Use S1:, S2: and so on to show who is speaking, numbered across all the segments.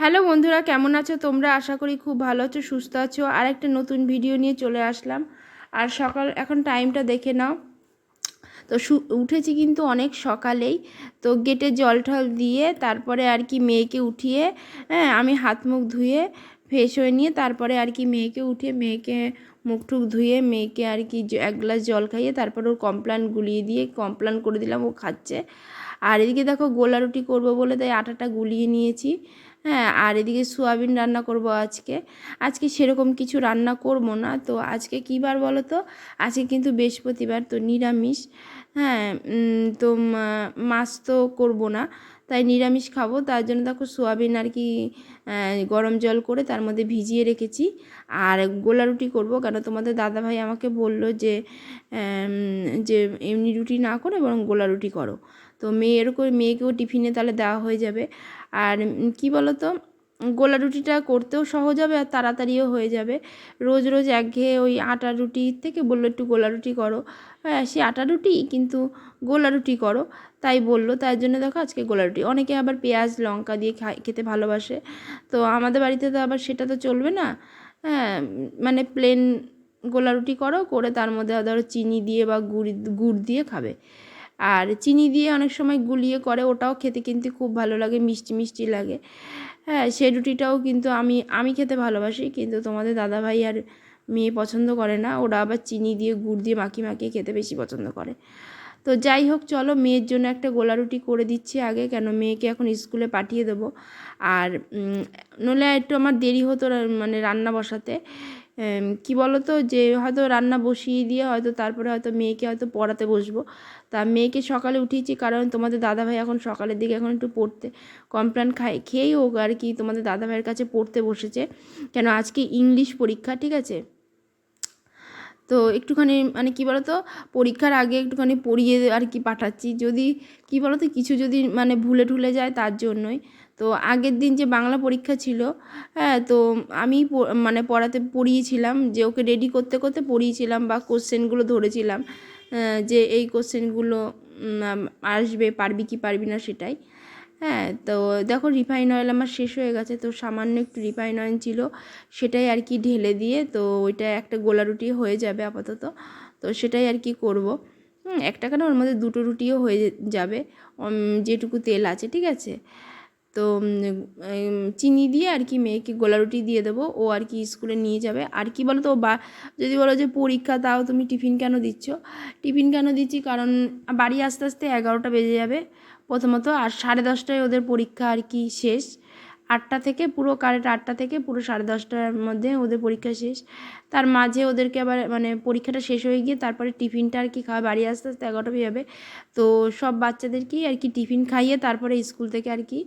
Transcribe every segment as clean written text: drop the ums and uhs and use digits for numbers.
S1: Hello বন্ধুরা, কেমন আছো তোমরা? আশা করি খুব ভালো আছো, সুস্থ আছো। আর একটা নতুন ভিডিও নিয়ে চলে আসলাম। আর সকাল এখন টাইমটা দেখে নাও। তো উঠেছি কিন্তু অনেক সকালেই। তো গেটে জল টল দিয়ে তারপরে আর কি মেয়েকে উঠিয়ে, হ্যাঁ, আমি হাত মুখ ধুয়ে ফ্রেশ হয়ে নিয়ে তারপরে আর কি মেয়েকে উঠিয়ে মেয়েকে মুখ টুক ধুয়ে মেয়েকে আর কি এক গ্লাস জল খাইয়ে তারপর ওর কমপ্লান গুলিয়ে দিয়ে কমপ্লান করে দিলাম, ও খাচ্ছে। আর এদিকে দেখো গোলা রুটি করবো বলে তাই আটাটা গুলিয়ে নিয়েছি। হ্যাঁ, আর এদিকে সোয়াবিন রান্না করব আজকে। আজকে সেরকম কিছু রান্না করব না। তো আজকে কী বার বলো তো? আজকে কিন্তু বৃহস্পতিবার, তো নিরামিষ। হ্যাঁ, তো মাছ তো করব না, তাই নিরামিষ খাবো। তার জন্য দেখো সোয়াবিন আর কি গরম জল করে তার মধ্যে ভিজিয়ে রেখেছি। আর গোলা রুটি করবো, কেন তোমাদের দাদাভাই আমাকে বলল যে যে এমনি রুটি না করে বরং গোলা রুটি করো। তো মেয়েকেও টিফিনে তাহলে দেওয়া হয়ে যাবে। আর কি বলো তো, গোলা রুটিটা করতেও সহজ হবে আর তাড়াতাড়িও হয়ে যাবে। রোজ রোজ একঘেয়ে ওই আটা রুটির থেকে বললো একটু গোলা রুটি করো। হ্যাঁ, সে আটা রুটি কিন্তু গোলা রুটি করো, তাই বললো। তার জন্য দেখো আজকে গোলা রুটি। অনেকে আবার পেঁয়াজ লঙ্কা দিয়ে খেতে ভালোবাসে, তো আমাদের বাড়িতে তো আবার সেটা তো চলবে না। হ্যাঁ, মানে প্লেন গোলা রুটি করো, করে তার মধ্যে ধরো চিনি দিয়ে বা গুড় দিয়ে খাবে। আর চিনি দিয়ে অনেক সময় গুলিয়ে করে, ওটাও খেতে কিন্তু খুব ভালো লাগে, মিষ্টি মিষ্টি লাগে। হ্যাঁ, সেই রুটিটাও কিন্তু আমি খেতে ভালোবাসি, কিন্তু তোমাদের দাদাভাই আর মেয়ে পছন্দ করে না। ওরা আবার চিনি দিয়ে গুড় দিয়ে মাখিয়ে খেতে বেশি পছন্দ করে। তো যাই হোক, চলো মেয়ের জন্য একটা গোলা রুটি করে দিচ্ছি আগে, কেন মেয়েকে এখন স্কুলে পাঠিয়ে দেবো। আর নইলে একটু আমার দেরি হতো মানে রান্না বসাতে। কি বলো তো, যে হয়তো রান্না বসিয়ে দিয়ে হয়তো তারপরে হয়তো মেয়েকে হয়তো পড়াতে বসবো। তা মেয়েকে সকালে উঠিয়েছি, কারণ তোমাদের দাদাভাই এখন সকালের দিকে এখন একটু পড়তে কমপ্লান খেয়েই হোক আর কি তোমাদের দাদাভাইয়ের কাছে পড়তে বসেছে। কেন আজকে ইংলিশ পরীক্ষা, ঠিক আছে? তো একটুখানি মানে কী বলো তো, পরীক্ষার আগে একটুখানি পড়িয়ে আর কি পাঠাচ্ছি। যদি কী বলো তো, কিছু যদি মানে ভুলে ঠুলে যায় তার জন্যই। তো আগের দিন যে বাংলা পরীক্ষা ছিল, হ্যাঁ, তো আমি মানে পড়িয়েছিলাম, যে ওকে রেডি করতে করতে পড়িয়েছিলাম বা কোশ্চেনগুলো ধরেছিলাম, যে এই কোশ্চেনগুলো আসবে, পারবি কি পারবি না সেটাই। হ্যাঁ, তো দেখো রিফাইন অয়েল আমার শেষ হয়ে গেছে, তো সামান্য একটু রিফাইন অয়েল ছিল, সেটাই আর কি ঢেলে দিয়ে তো ওইটা একটা গোলা রুটি হয়ে যাবে আপাতত। তো সেটাই আর কি করব। একটা কেন, ওর মধ্যে দুটো রুটিও হয়ে যাবে, যেটুকু তেল আছে, ঠিক আছে? তো চিনি দিয়ে আর কি মেয়েকে গোলা রুটি দিয়ে দেবো, ও আর কি স্কুলে নিয়ে যাবে। আর কি বলো তো, যদি বলো যে পরীক্ষা, তাও তুমি টিফিন কেন দিচ্ছ? টিফিন কেন দিচ্ছি, কারণ বাড়ি আস্তে আস্তে 11টা বেজে যাবে প্রথমত, আর 10:30টায় ওদের পরীক্ষা আর কি শেষ। 8টা থেকে পুরো কারেক্ট 8টা থেকে পুরো 10:30টার মধ্যে ওদের পরীক্ষা শেষ। তার মাঝে ওদেরকে আবার মানে পরীক্ষাটা শেষ হয়ে গিয়ে তারপরে টিফিনটা আর কি খাওয়া, বাড়ি আস্তে আস্তে 11টা বেজে যাবে। তো সব বাচ্চাদেরকেই আর কি টিফিন খাইয়ে তারপরে স্কুল থেকে আর কি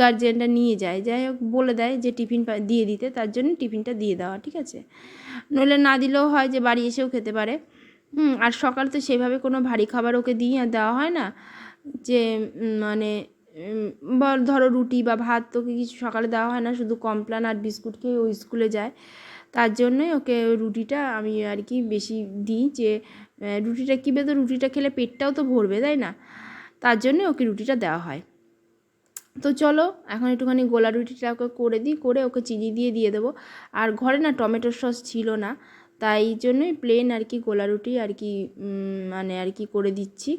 S1: গার্জিয়ানটা নিয়ে যায়, যাই হোক বলে দেয় যে টিফিন দিয়ে দিতে, তার জন্য টিফিনটা দিয়ে দেওয়া, ঠিক আছে? নইলে না দিলেও হয় যে বাড়ি এসেও খেতে পারে। আর সকাল তো সেভাবে কোনো ভারী খাবার ওকে দেওয়া হয় না, যে মানে ধরো রুটি বা ভাত তোকে কিছু সকালে দেওয়া হয় না, শুধু কমপ্লান আর বিস্কুট খেয়ে ও স্কুলে যায়। তার জন্যই ওকে রুটিটা আমি আর কি বেশি দিই, যে রুটিটা কী বেতো, রুটিটা খেলে পেটটাও তো ভরবে, তাই না? তার জন্যই ওকে রুটিটা দেওয়া হয়। তো চলো এখন একটুখানি গোলা রুটিটা ওকে করে দিই, করে ওকে চিনি দিয়ে দেবো। আর ঘরে না টমেটো সস ছিল না, তাই জন্যই প্লেন আর কি গোলা রুটি আর কি মানে আর কি করে দিচ্ছি।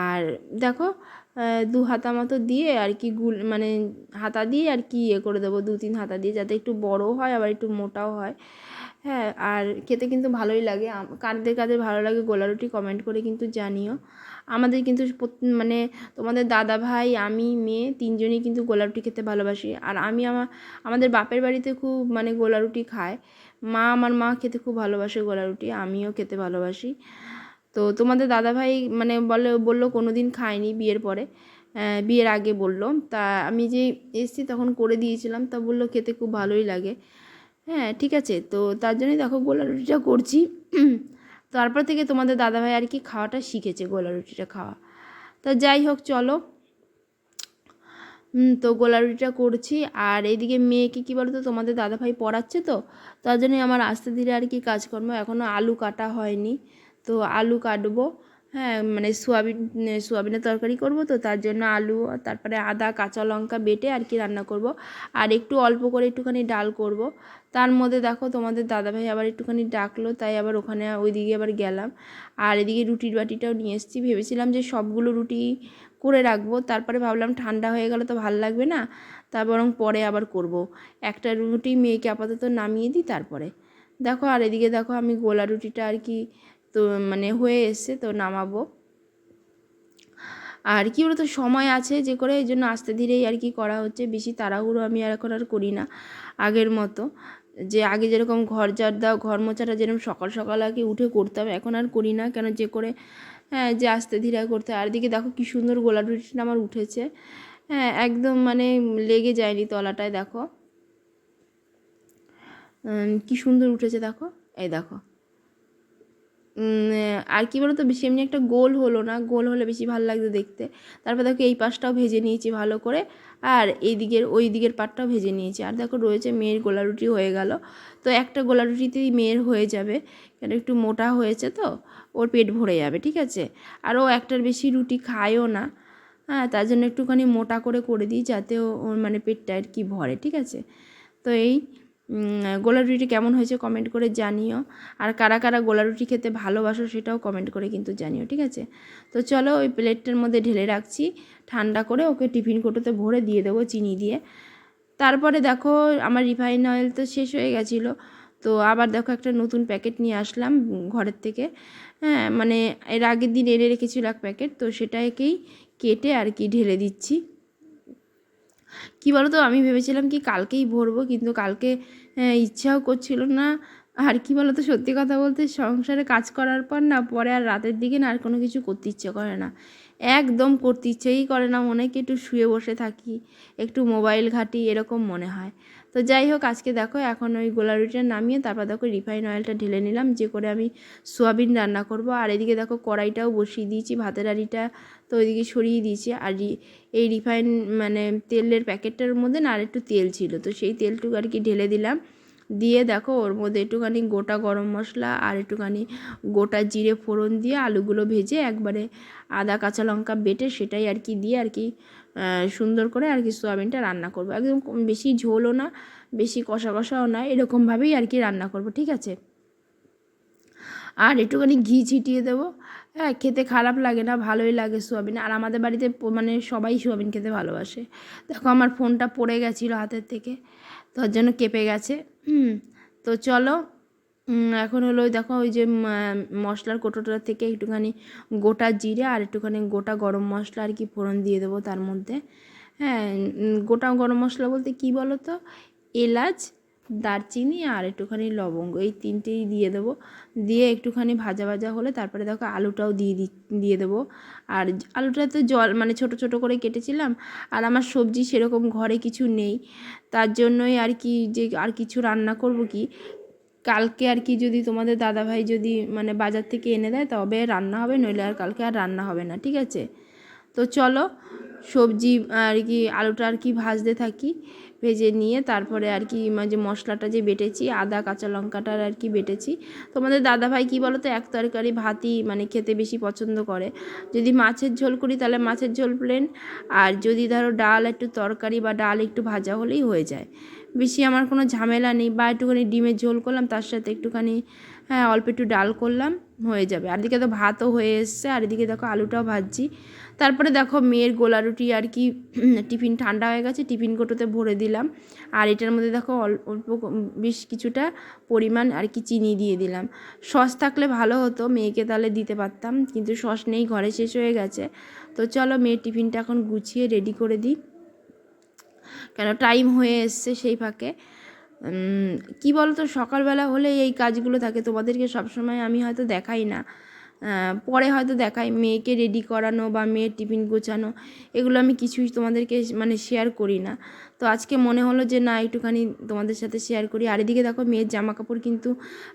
S1: আর দেখো 2 হাতা মতো দিয়ে আর কি মানে হাতা দিয়ে আর কি করে দেবো, 2-3 হাতা দিয়ে, যাতে একটু বড়ও হয় আবার একটু মোটাও হয়। হ্যাঁ, আর খেতে কিন্তু ভালোই লাগে। কাদের কাদের ভালো লাগে গোলা রুটি কমেন্ট করে কিন্তু জানিও। আমাদের কিন্তু মানে তোমাদের দাদা ভাই, আমি, মেয়ে, 3জনই কিন্তু গোলা রুটি খেতে ভালোবাসি। আর আমি আমাদের বাপের বাড়িতে খুব মানে গোলা রুটি খায়। আমার মা খেতে খুব ভালোবাসে গোলা রুটি, আমিও খেতে ভালোবাসি। তো তোমাদের দাদাভাই মানে বললো কোনো দিন খায়নি বিয়ের পরে, বিয়ের আগে বললো। তা আমি যে এসেছি তখন করে দিয়েছিলাম, তা বললো খেতে খুব ভালোই লাগে। হ্যাঁ, ঠিক আছে, তো তার জন্যই দেখো গোলা রুটিটা করছি। তারপর থেকে তোমাদের দাদাভাই আর কি খাওয়াটা শিখেছে, গোলা রুটিটা খাওয়া। তো যাই হোক, চলো। তো গোলা রুটিটা করছি। আর এইদিকে মেয়েকে কী বলো তো, তোমাদের দাদাভাই পড়াচ্ছে, তো তার জন্যই আমার আস্তে ধীরে আর কি কাজকর্ম, এখনও আলু কাটা হয়নি। তো আলু কাটবো, হ্যাঁ মানে সোয়াবিনের তরকারি করব, তো তার জন্য আলু তারপরে আদা কাঁচা লঙ্কা বেটে আর কি রান্না করব। আর একটু অল্প করে একটুখানি ডাল করব। তার মধ্যে দেখো তোমাদের দাদাভাই আবার একটুখানি ডাকলো, তাই আবার ওখানে ওইদিকে আবার গেলাম। আর এদিকে রুটির বাটিটাও নিয়ে এসেছি, ভেবেছিলাম যে সবগুলো রুটি করে রাখবো, তারপরে ভাবলাম ঠান্ডা হয়ে গেলে তো ভাল লাগবে না, তা বরং পরে আবার করব। একটা রুটি মেয়েকে আপাতত নামিয়ে দিই তারপরে দেখো। আর এদিকে দেখো আমি গোলা রুটিটা আর কি তো মানে হয়ে এসছে, তো নামাবো। আর কি বলতো সময় আছে যে করে, এই জন্য আস্তে ধীরেই আর কি করা হচ্ছে, বেশি তাড়াহুড়ো আমি আর এখন আর করি না আগের মতো। যে আগে যেরকম ঘর ঝাড় দাও ঘর মোছাটা যেরকম সকাল সকাল আগে উঠে করতাম, এখন আর করি না, কেন যে করে হ্যাঁ যে আস্তে ধীরে করতে। আর দিকে দেখো কী সুন্দর গোলা রুটিটা আমার উঠেছে, হ্যাঁ একদম মানে লেগে যায়নি তলাটায়, দেখো কি সুন্দর উঠেছে দেখো, এই দেখো। আর কি বলো তো বেশি এমনি একটা গোল হলো না, গোল হলে বেশি ভালো লাগতো দেখতে। তারপর দেখো এই পাশটাও ভেজে নিয়েছি ভালো করে, আর এই দিকের ওই দিকের পাটটাও ভেজে নিয়েছি। আর দেখো রয়েছে মেয়ের গোলা রুটি হয়ে গেল, তো একটা গোলা রুটিতেই মেয়ের হয়ে যাবে, কেন একটু মোটা হয়েছে তো, ওর পেট ভরে যাবে, ঠিক আছে। আর ও একটার বেশি রুটি খায়ও না, হ্যাঁ তার জন্য একটুখানি মোটা করে করে দিই, যাতে ওর মানে পেটটা আর কি ভরে, ঠিক আছে। তো এই গোলা রুটি কেমন হয়েছে কমেন্ট করে জানিও। আর কারা কারা গোলা রুটি খেতে ভালোবাসো সেটাও কমেন্ট করে কিন্তু জানিও, ঠিক আছে। তো চলো ওই প্লেটটার মধ্যে ঢেলে রাখছি, ঠান্ডা করে ওকে টিফিন কোটোতে ভরে দিয়ে দেবো চিনি দিয়ে। তারপরে দেখো আমার রিফাইন অয়েল তো শেষ হয়ে গেছিলো, তো আবার দেখো একটা নতুন প্যাকেট নিয়ে আসলাম ঘরের থেকে, হ্যাঁ মানে এর আগের দিন এনে রেখেছিল এক প্যাকেট, তো সেটাকেই কেটে আর কি ঢেলে দিচ্ছি। কী বলো তো আমি ভেবেছিলাম কি কালকেই ভরবো, কিন্তু কালকে ইচ্ছাও করছিল না। আর কি বলো তো সত্যি কথা বলতে সংসারে কাজ করার পর না, পরে আর রাতের দিকে না আর কোনো কিছু করতে ইচ্ছে করে না, একদম করতে ইচ্ছেই করে না, মনে হয় কি একটু শুয়ে বসে থাকি, একটু মোবাইল ঘাঁটি, এরকম মনে হয়। তো যাই হোক আজকে দেখো এখন ওই গোলা রুটিটা নামিয়ে তারপর দেখো রিফাইন অয়েলটা ঢেলে নিলাম, যে করে আমি সোয়াবিন রান্না করব। আর এদিকে দেখো কড়াইটাও বসিয়ে দিয়েছি, ভাতের হাঁড়িটা তো ওইদিকে সরিয়ে দিয়েছি। আর এই রিফাইন মানে তেলের প্যাকেটটার মধ্যে না আর একটু তেল ছিল, তো সেই তেলটুকু আর কি ঢেলে দিলাম, দিয়ে দেখো ওর মধ্যে একটুখানি গোটা গরম মশলা আর একটুখানি গোটা জিরে ফোড়ন দিয়ে আলুগুলো ভেজে একবারে আদা কাঁচা লঙ্কা বেটে সেটাই আর কি দিয়ে আর কি সুন্দর করে আর কি সোয়াবিনটা রান্না করবো, একদম বেশি ঝোলও না বেশি কষা কষাও না, এরকমভাবেই আর কি রান্না করব, ঠিক আছে। আর একটুখানি ঘি ছিটিয়ে দেবো, হ্যাঁ খেতে খারাপ লাগে না, ভালোই লাগে সোয়াবিন। আর আমাদের বাড়িতে মানে সবাই সোয়াবিন খেতে ভালোবাসে। দেখো আমার ফোনটা পড়ে গেছিলো হাতের থেকে, তার জন্য কেঁপে গেছে। তো চলো এখন হলো দেখো ওই যে মশলার কোটোটা থেকে একটুখানি গোটা জিরে আর একটুখানি গোটা গরম মশলা আর কি ফোড়ন দিয়ে দেবো তার মধ্যে। হ্যাঁ গোটা গরম মশলা বলতে কি বলো তো, এলাচ দারচিনি আর একটুখানি লবঙ্গ, এই তিনটেই দিয়ে দেবো। দিয়ে একটুখানি ভাজা ভাজা হলে তারপরে দেখো আলুটাও দিয়ে দেবো। আর আলুটা তো জল মানে ছোট ছোট করে কেটেছিলাম, আর আমার সবজি সেরকম ঘরে কিছু নেই, তার জন্যই আর কি যে আর কিছু রান্না করব কি কালকে আর কি, যদি তোমাদের দাদাভাই যদি মানে বাজার থেকে এনে দেয় তবে রান্না হবে, নইলে আর কালকে আর রান্না হবে না, ঠিক আছে। তো চলো সবজি আর কি আলুটা আর কি ভাজতে থাকি, ভেজে নিয়ে তারপরে আর কি যে মশলাটা যে বেটেছি আদা কাঁচা লঙ্কাটার আর কি বেটেছি। তোমাদের দাদাভাই কী বলো তো এক তরকারি ভাতই মানে খেতে বেশি পছন্দ করে, যদি মাছের ঝোল করি তাহলে মাছের ঝোল প্লেন, আর যদি ধরো ডাল একটু তরকারি বা ডাল একটু ভাজা হলেই হয়ে যায়, বেশি আমার কোনো ঝামেলা নেই। বা একটুখানি ডিমের ঝোল করলাম তার সাথে একটুখানি হ্যাঁ অল্প একটু ডাল করলাম, হয়ে যাবে। আর এদিকে তো ভাতও হয়ে এসছে, আর এদিকে দেখো আলুটাও ভাজছি। তারপরে দেখো মেয়ের গোলা রুটি আর কি টিফিন ঠান্ডা হয়ে গেছে, টিফিন কোটোতে ভরে দিলাম। আর এটার মধ্যে দেখো অল্প বেশ কিছুটা পরিমাণ আর কি চিনি দিয়ে দিলাম। সস থাকলে ভালো হতো, মেয়েকে তাহলে দিতে পারতাম, কিন্তু সস নেই, ঘরে শেষ হয়ে গেছে। তো চলো মেয়ের টিফিনটা এখন গুছিয়ে রেডি করে দিই, কেন টাইম হয়ে এসছে সেই ফাঁকে। কী বলো তো সকালবেলা হলে এই কাজগুলো থাকে, তোমাদেরকে সবসময় আমি হয়তো দেখাই না, পরে হয়তো দেখাই, মেয়েকে রেডি করানো বা মেয়ের টিফিন গোছানো, এগুলো আমি কিছুই তোমাদেরকে মানে শেয়ার করি না। তো আজকে মনে হলো যে না একটুখানি তোমাদের সাথে শেয়ার করি। আর এদিকে দেখো মেয়ের জামা কাপড় কিন্তু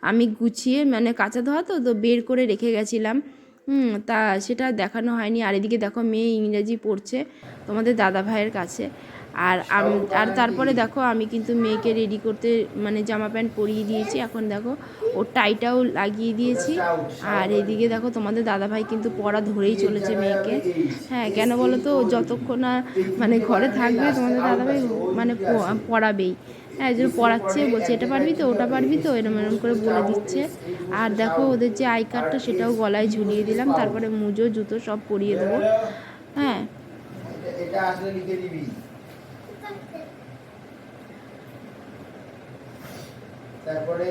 S1: আমি গুছিয়ে মানে কাঁচা ধোয়া তো বের করে রেখে গেছিলাম, তা সেটা দেখানো হয়নি। আর এদিকে দেখো মেয়ে ইংরেজি পড়ছে তোমাদের দাদা ভাইয়ের কাছে। আর তারপরে দেখো আমি কিন্তু মেয়েকে রেডি করতে মানে জামা প্যান্ট পরিয়ে দিয়েছি। এখন দেখো ওর টাইটাও লাগিয়ে দিয়েছি। আর এদিকে দেখো তোমাদের দাদাভাই কিন্তু পড়া ধরেই চলেছে মেয়েকে। হ্যাঁ, কেন বলো তো, যতক্ষণ না মানে ঘরে থাকবে তোমাদের দাদাভাই মানে পড়াবেই। হ্যাঁ, এই জন্য পড়াচ্ছে, বলছে এটা পারবি তো, ওটা পারবি তো, এরম এরম করে বলে দিচ্ছে। আর দেখো ওদের যে আই কার্ডটা সেটাও গলায় ঝুলিয়ে দিলাম, তারপরে মুজো জুতো সব পরিয়ে দেবো। হ্যাঁ,
S2: এটা আসলে লিখে দিবি। তারপরে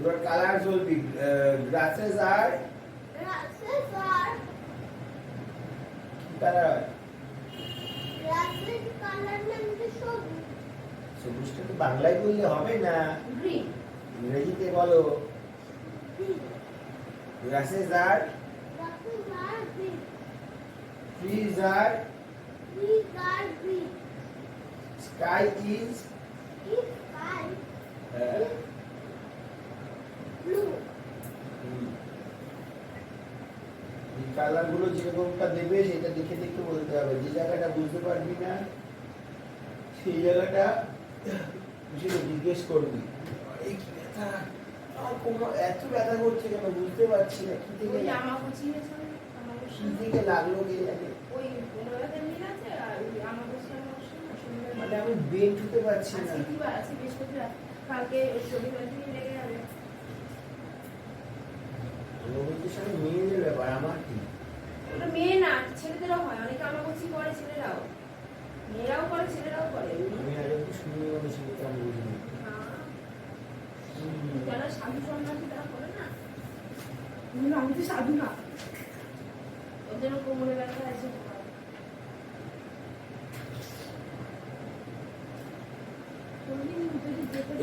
S2: your colors will be grasses are কি কালার?
S3: গ্রাসের কালার মানে সবুজ।
S2: সবুজটা তো বাংলায় বললে হবে না,
S1: গ্রিন।
S2: ইংরেজিতে বলো। grasses are,
S3: grasses are green.
S2: trees are,
S3: trees are green.
S2: sky is
S3: is sky
S2: uh,
S3: blue.
S2: এই কালার গুলো যেরকমটা দেবে সেটা দেখে দেখে বলতে হবে। যে জায়গাটা বুঝতে পারবি না সেই জায়গাটা বুঝে জিজ্ঞেস করবি। এই কি ব্যথা, আমার কোমর এত ব্যথা করছে কেন বুঝতে পারছি না, কি থেকে
S1: ওই জামা কুচিয়েছে, আমার
S2: কি থেকে লাগলো কে জানে।
S1: ওই 15 মিনিট আছে। আর ওই আমার বসে
S2: মানে আমি বেড হতে পারছি না।
S1: আজকে কি বার আছে? বৃহস্পতিবার। কালকে শনিবার দিন লেগে যাবে।
S2: অনুভূতির সঙ্গে মেয়েদের ব্যাপার, আমার কি?
S1: ওটা মেয়ে না, ছেলেদেরও হয়। অনেকে আমাবস্যা করে, ছেলেরাও, মেয়েরাও করে, ছেলেরাও করে।
S2: আমি আগে একটু শুনি বলেছি কিন্তু আমি বুঝিনি।
S1: যারা সাধু সন্ন্যাসী তারা করে না। আমি তো সাধু না, ওদের কোমরে ব্যথা আছে।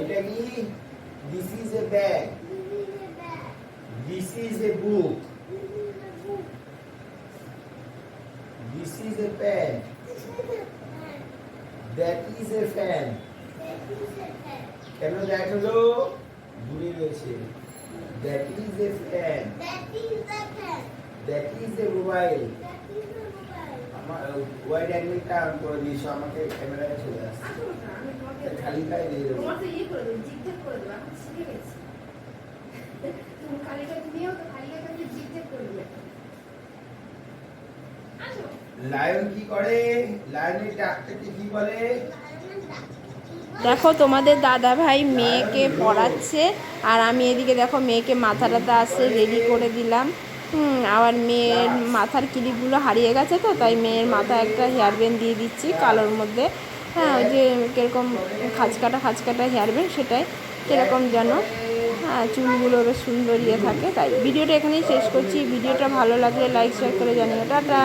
S2: এটা কি? This is a bag. This is a book. This is a pen. That is a fan. কেন দ্যাট হলো? দূরে রয়েছে। That is a fan. That is a mobile. আমার ওয়াইড অ্যাঙ্গেলটা অন করে দিয়েছো, আমাকে ক্যামেরায় চলে আসছে। খালি গায়ে দিয়ে দেবো।
S1: তোমার তো ইয়ে করে দেবো, জিগজ্যাগ করে দেবো, এখন শিখে গেছি। তুমি কালিকায় তুমিও তো কালিকায় তুমি জিগজ্যাগ করে দেবে। আসো।
S2: লায়ন কি করে? লায়নের ডাক্তারকে কি বলে?
S1: দেখো তোমাদের দাদা ভাই মেয়েকে পড়াচ্ছে, আর আমি এদিকে দেখো মেয়েকে মাথা টাথা আসছে রেডি করে দিলাম। আবার মেয়ের মাথার ক্লিপগুলো হারিয়ে গেছে, তো তাই মেয়ের মাথায় একটা হেয়ার ব্যান্ড দিয়ে দিচ্ছি কালোর মধ্যে। হ্যাঁ, ওই যে কীরকম খাঁচকাটা হেয়ার ব্যান্ড, সেটাই কীরকম যেন। হ্যাঁ, চুলগুলো বেশ সুন্দর ইয়ে থাকে। তাই ভিডিওটা এখানেই শেষ করছি। ভিডিওটা ভালো লাগলে লাইক শেয়ার করে জানিও। টাটা।